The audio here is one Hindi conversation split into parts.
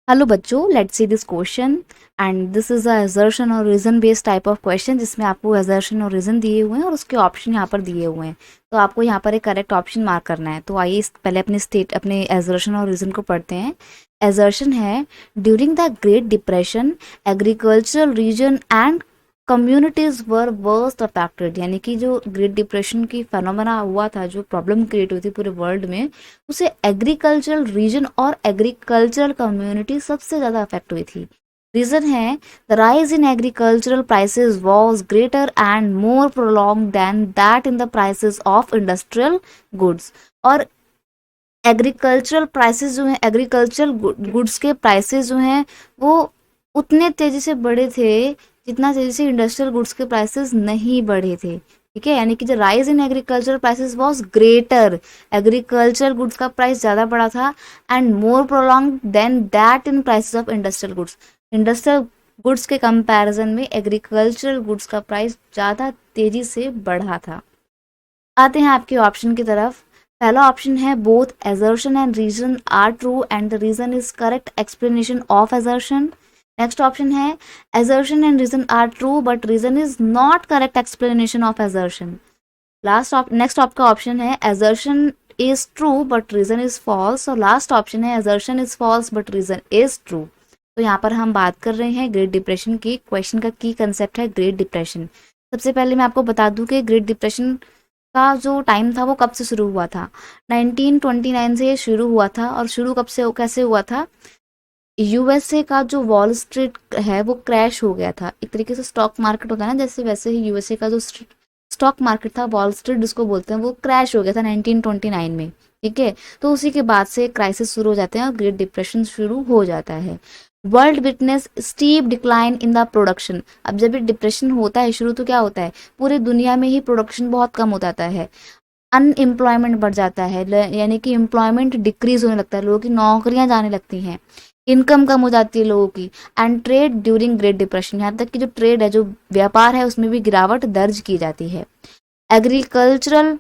हेलो बच्चों, let's see this question and this is a assertion और reason based type of question जिसमें आपको assertion और रीजन दिए हुए हैं और उसके ऑप्शन यहाँ पर दिए हुए हैं। तो आपको यहाँ पर एक करेक्ट ऑप्शन मार्क करना है। तो आइए पहले अपने assertion और रीजन को पढ़ते हैं। assertion है, during the great depression agricultural region and communities were worst affected, यानी कि जो ग्रेट डिप्रेशन की फेनोमेना हुआ था, जो प्रॉब्लम क्रिएट हुई थी पूरे वर्ल्ड में, उसे एग्रीकल्चरल रीजन और एग्रीकल्चरल कम्युनिटी सबसे ज़्यादा अफेक्ट हुई थी। रीज़न है, the rise in agricultural prices was greater and more prolong than that in the prices of industrial goods. और एग्रीकल्चरल प्राइसेस जो हैं, एग्रीकल्चरल गुड्स के प्राइसेस जो हैं वो उतने तेज़ी से बढ़े थे जितना तेज़ी से इंडस्ट्रियल गुड्स के प्राइसेस नहीं बढ़े थे। ठीक है, यानी कि जो rise in agriculture prices was greater, agriculture goods का प्राइस ज़्यादा बढ़ा था, and more prolong than that in prices of industrial goods. Industrial goods के कंपैरिजन में एग्रीकल्चरल गुड्स का प्राइस ज़्यादा तेज़ी से बढ़ा था। आते हैं आपके ऑप्शन की तरफ। पहला ऑप्शन है, both assertion and reason are true and the reason is correct explanation of assertion। Next option है, assertion and reason are true but reason is not correct explanation of assertion। Next आपका ऑप्शन है, assertion is true but reason is false. और लास्ट ऑप्शन है, assertion is false but reason is true. तो यहाँ पर हम बात कर रहे हैं ग्रेट डिप्रेशन की। क्वेश्चन का की कंसेप्ट है ग्रेट डिप्रेशन। सबसे पहले मैं आपको बता दूं कि ग्रेट डिप्रेशन का जो टाइम था वो कब से शुरू हुआ था। 1929 से ये शुरू हुआ था। और शुरू कब से कैसे हुआ था, यूएसए का जो वॉल स्ट्रीट है वो क्रैश हो गया था। एक तरीके से स्टॉक मार्केट होता है ना, जैसे वैसे ही यूएसए का जो स्टॉक मार्केट था, वॉल स्ट्रीट जिसको बोलते हैं, वो क्रैश हो गया था 1929 में। ठीक है, तो उसी के बाद से क्राइसिस शुरू हो जाते हैं और ग्रेट डिप्रेशन शुरू हो जाता है। World witness steep decline in the production. अब जब ये डिप्रेशन होता है शुरू, तो क्या होता है, पूरी दुनिया में ही प्रोडक्शन बहुत कम हो जाता है, अनएम्प्लॉयमेंट बढ़ जाता है, यानी कि एम्प्लॉयमेंट डिक्रीज होने लगता है, लोगों की नौकरियां जाने लगती हैं, इनकम कम हो जाती है लोगों की। And trade during great depression, यहाँ तक कि जो ट्रेड है, जो व्यापार है, उसमें भी गिरावट दर्ज की जाती है। Agricultural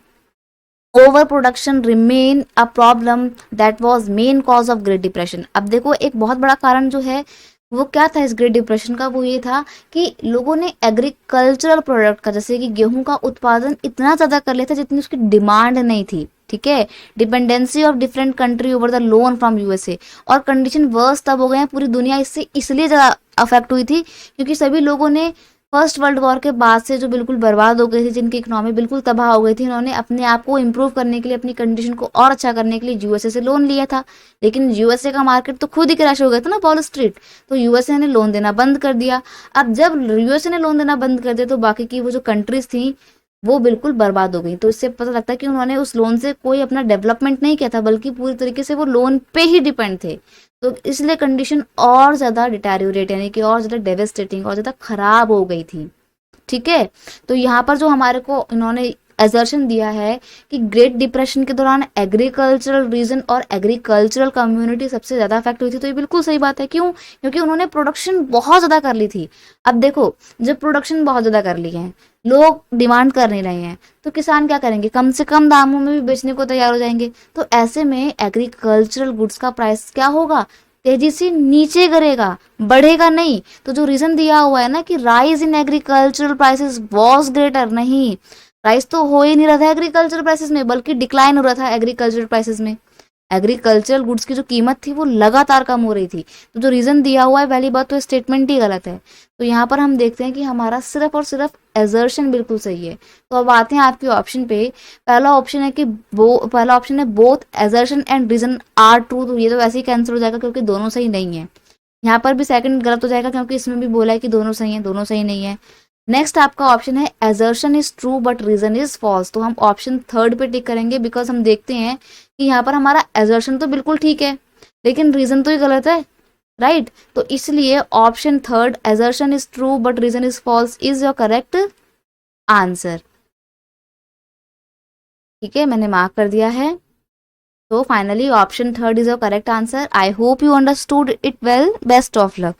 over production remain a problem that was main cause of great depression. अब देखो, एक बहुत बड़ा कारण जो है वो क्या था इस ग्रेट डिप्रेशन का, वो ये था कि लोगों ने एग्रीकल्चरल प्रोडक्ट का, जैसे कि गेहूं का उत्पादन इतना ज़्यादा कर लिया था जितनी उसकी डिमांड नहीं थी। ठीक है, dependency of different country over the loan from USA. और कंडीशन वर्स तब हो गए हैं, पूरी दुनिया इससे इसलिए ज़्यादा अफेक्ट हुई थी क्योंकि सभी लोगों ने फर्स्ट वर्ल्ड वॉर के बाद से, जो बिल्कुल बर्बाद हो गई थी, जिनकी इकोनॉमी बिल्कुल तबाह हो गई थी, उन्होंने अपने आप को इम्प्रूव करने के लिए, अपनी कंडीशन को और अच्छा करने के लिए यूएसए से लोन लिया था। लेकिन यूएसए का मार्केट तो खुद ही क्रैश हो गया था ना, वॉल स्ट्रीट। तो यूएसए ने लोन देना बंद कर दिया। अब जब यूएसए ने लोन देना बंद कर दिया तो बाकी की वो जो कंट्रीज थी वो बिल्कुल बर्बाद हो गई। तो इससे पता लगता है कि उन्होंने उस लोन से कोई अपना डेवलपमेंट नहीं किया था, बल्कि पूरी तरीके से वो लोन पे ही डिपेंड थे। तो इसलिए कंडीशन और ज़्यादा डिटेरियोरेट, यानी कि और ज़्यादा डेवेस्टेटिंग और ज़्यादा खराब हो गई थी। ठीक है, तो यहाँ पर जो हमारे को इन्होंने एजर्शन दिया है कि ग्रेट डिप्रेशन के दौरान एग्रीकल्चरल रीजन और एग्रीकल्चरल कम्युनिटी सबसे ज़्यादा अफेक्ट हुई थी, तो ये बिल्कुल सही बात है। क्यों? क्योंकि उन्होंने प्रोडक्शन बहुत ज़्यादा कर ली थी। अब देखो, जब प्रोडक्शन बहुत ज़्यादा कर ली है, लोग डिमांड कर नहीं रहे हैं, तो किसान क्या करेंगे, कम से कम दामों में भी बेचने को तैयार हो जाएंगे। तो ऐसे में एग्रीकल्चरल गुड्स का प्राइस क्या होगा, तेजी से नीचे गिरेगा, बढ़ेगा नहीं। तो जो रीजन दिया हुआ है ना कि rise in agricultural prices was greater, नहीं, राइज तो हो ही नहीं रहा था एग्रीकल्चरल प्राइसेस में, बल्कि डिक्लाइन हो रहा था एग्रीकल्चरल प्राइसेस में। एग्रीकल्चरल गुड्स की जो कीमत थी वो लगातार कम हो रही थी। तो जो रीजन दिया हुआ है, पहली बात तो स्टेटमेंट ही गलत है। तो यहाँ पर हम देखते हैं कि हमारा सिर्फ और सिर्फ एजर्शन बिल्कुल सही है। तो अब आते हैं आपके ऑप्शन पे। पहला ऑप्शन है both assertion and reason are true. तो ये तो वैसे ही कैंसिल हो जाएगा क्योंकि दोनों सही नहीं है। यहाँ पर भी सेकंड गलत हो जाएगा क्योंकि इसमें भी बोला है कि दोनों सही है, दोनों सही नहीं है। नेक्स्ट आपका ऑप्शन है assertion is true but reason is false. तो हम ऑप्शन थर्ड पे टिक करेंगे, बिकॉज हम देखते हैं कि यहाँ पर हमारा एजर्शन तो बिल्कुल ठीक है लेकिन रीजन तो ही गलत है, राइट। तो इसलिए option third, assertion is true but reason is false, is your correct answer. ठीक है, मैंने मार्क कर दिया है। तो finally option third is your correct answer. I hope you understood it well. Best of luck.